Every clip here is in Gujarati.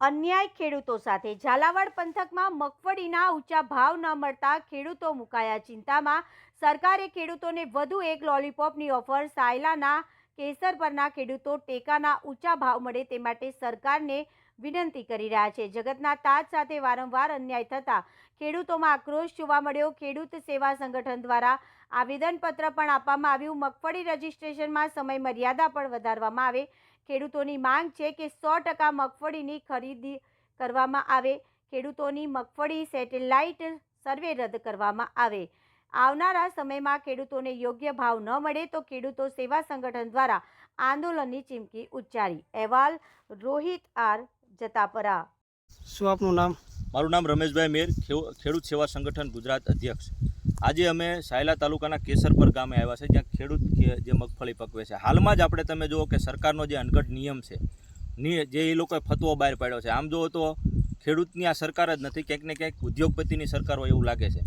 અન્યાય ખેડૂતો સાથે ઝાલાવાડ પંથકમાં મગફળીના ઊંચા ભાવ ન મળતા ખેડૂતો મુકાયા ચિંતામાં। સરકારે ખેડૂતોને વધુ એક લોલીપોપની ઓફર। સાયલાના કેસર પરના ખેડૂતો ટેકાના ઊંચા ભાવ મળે તે માટે સરકારને વિનંતી કરી રહ્યા છે। જગતના તાજ સાથે વારંવાર અન્યાય થતા ખેડૂતોમાં આક્રોશ જોવા મળ્યો। ખેડૂત સેવા સંગઠન દ્વારા આવેદનપત્ર પણ આપવામાં આવ્યું। મગફળી રજીસ્ટ્રેશનમાં સમય મર્યાદા પણ વધારવામાં આવે। ખેડૂતોની માંગ છે કે 100% મગફળીની ખરીદી કરવામાં આવે। ખેડૂતોની મગફળી સેટેલાઇટ સર્વે રદ કરવામાં આવે। આવનારા સમયમાં ખેડૂતોને યોગ્ય ભાવ ન મળે તો ખેડૂતો સેવા સંગઠન દ્વારા આંદોલનની ચીમકી ઉચ્ચારી। અહેવાલ રોહિત આર જતાપરા। શું આપનું નામ? મારું નામ રમેશભાઈ મેર, ખેડૂત સેવા સંગઠન ગુજરાત અધ્યક્ષ। આજે અમે સાયલા તાલુકાના કેસરપર ગામે આવ્યા છે, જ્યાં ખેડૂત જે મગફળી પકવે છે। હાલમાં જ આપણે તમે જુઓ કે સરકારનો જે અનગઢ નિયમ છે, જે એ લોકોએ ફતવો બહાર પાડ્યો છે। આમ જુઓ તો ખેડૂતની આ સરકાર જ નથી, ક્યાંક ને ક્યાંક ઉદ્યોગપતિની સરકાર હોય એવું લાગે છે।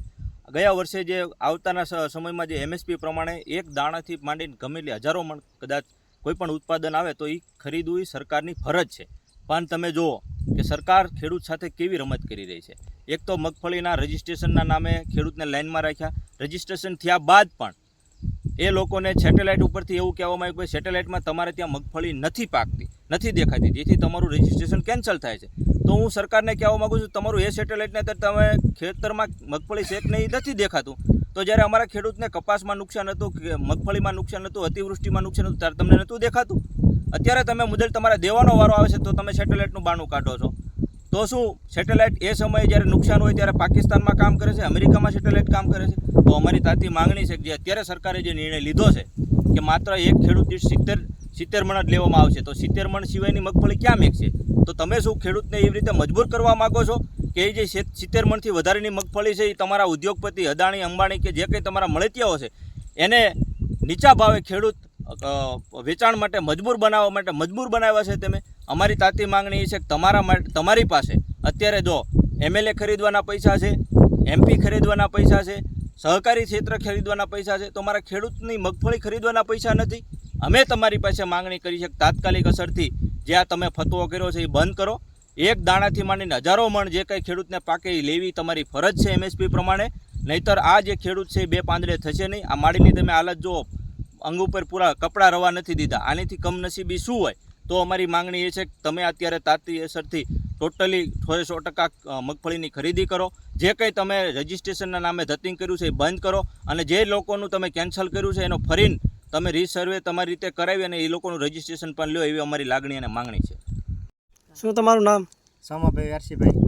ગયા વર્ષે જે આવતાના સમયમાં જે MSP પ્રમાણે એક દાણાથી માંડીને ગમે એટલી હજારો મણ કદાચ કોઈ પણ ઉત્પાદન આવે તો એ ખરીદવું એ સરકારની ફરજ છે। પણ તમે જુઓ કે સરકાર ખેડૂત સાથે કેવી રમત કરી રહી છે। એક તો મગફળીના રજિસ્ટ્રેશનના નામે ખેડૂતને લાઇનમાં રાખ્યા। રજિસ્ટ્રેશન થયા બાદ પણ એ લોકોને સેટેલાઇટ ઉપરથી એવું કહેવામાં આવ્યું કે સેટેલાઇટમાં તમારે ત્યાં મગફળી નથી પાકતી, નથી દેખાતી, જેથી તમારું રજિસ્ટ્રેશન કેન્સલ થાય છે। તો હું સરકારને કહેવા માગું છું, તમારું એ સેટેલાઇટને તો તમે ખેતરમાં મગફળી શેક નહીં નથી દેખાતું, તો જ્યારે અમારા ખેડૂતને કપાસમાં નુકસાન હતું, મગફળીમાં નુકસાન હતું, અતિવૃષ્ટિમાં નુકસાન હતું, ત્યારે તમને નહોતું દેખાતું। અત્યારે તમે મુદ્દે તમારે દેવાનો વારો આવે છે તો તમે સેટેલાઇટનું બાણું કાઢો છો। તો શું સેટેલાઇટ એ સમયે જ્યારે નુકસાન હોય ત્યારે પાકિસ્તાનમાં કામ કરે છે, અમેરિકામાં સેટેલાઇટ કામ કરે છે? તો અમારી તાતી માંગણી છે કે જે અત્યારે સરકારે જે નિર્ણય લીધો છે કે માત્ર એક ખેડૂત દીઠ 70 મણ જ લેવામાં આવશે, તો 70 મણ સિવાયની મગફળી ક્યાં મેકશે? તો તમે શું ખેડૂતને એવી રીતે મજબૂર કરવા માગો છો કે એ જે 70 મણથી વધારેની મગફળી છે એ તમારા ઉદ્યોગપતિ અદાણી અંબાણી કે જે કંઈ તમારા મળતિયાઓ છે એને નીચા ભાવે ખેડૂત વેચાણ માટે મજબૂર બનાવ્યા છે તમે? અમારી તાતી માંગણી એ છે કે તમારી પાસે અત્યારે જો MLA ખરીદવાના પૈસા છે, MP ખરીદવાના પૈસા છે, સહકારી ક્ષેત્ર ખરીદવાના પૈસા છે, તો મારા ખેડૂતની મગફળી ખરીદવાના પૈસા નથી। અમે તમારી પાસે માંગણી કરી છે કે તાત્કાલિક અસરથી જે આ તમે ફતવો કર્યો છે એ બંધ કરો। એક દાણાથી માંડીને હજારો મણ જે કંઈ ખેડૂતને પાકે એ લેવી તમારી ફરજ છે MSP પ્રમાણે, નહીંતર આ જે ખેડૂત છે એ બે પાંદડે થશે નહીં। આ માડીની તમે હાલત જુઓ, અંગ ઉપર પૂરા કપડાં રવા નથી દીધા, આનીથી કમનસીબી શું હોય? તો અમારી માંગણી એ છે કે તમે અત્યારે તાતી અસરથી ટોટલી 100% મગફળીની ખરીદી કરો। જે કંઈ તમે રજિસ્ટ્રેશનના નામે ધતિંગ કર્યું છે એ બંધ કરો, અને જે લોકોનું તમે કેન્સલ કર્યું છે એનો ફરીને તમે રીસર્વે તમારી રીતે કરાવી અને એ લોકોનું રજિસ્ટ્રેશન પણ લ્યો, એવી અમારી લાગણી અને માંગણી છે। શું તમારું નામ? સોમાભાઈ અરશીભાઈ।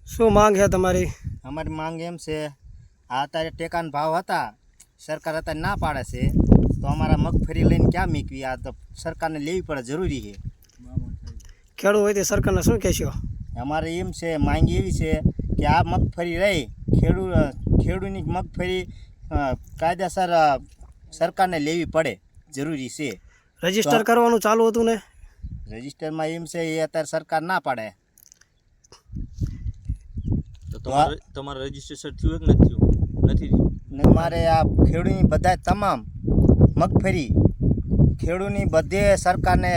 શું માંગ છે તમારી? અમારી માંગ એમ છે, આ અત્યારે ટેકાના ભાવ હતા, સરકાર અત્યારે ના પાડે છે, તો અમારા મગફળી લઈને ક્યાં મૂકવી? આ તો સરકારને લેવી પડે, જરૂરી છે। ખેડૂત હોય તે સરકારને શું કહેશો? અમારે એમ છે, માંગ એવી છે કે આ મગફળી રહી ખેડૂતની મગફળી કાયદેસર સરકારને લેવી પડે, જરૂરી છે। રજીસ્ટર કરવાનું ચાલુ હતું ને? રજિસ્ટરમાં એમ છે એ અત્યારે સરકાર ના પાડે। તો તમારે રજિસ્ટ્રેશન થયું કે નથી થયું? નથી થયું ને મારે આ ખેડૂતની બધા તમામ મગફળી ખેડૂતની બધે સરકારને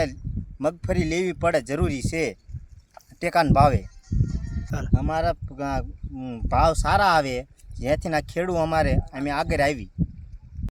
મગફળી લેવી પડે, જરૂરી છે ટેકાના ભાવે। અમારા ભાવ સારા આવે, જેથી ના ખેડૂત અમે આગળ આવી।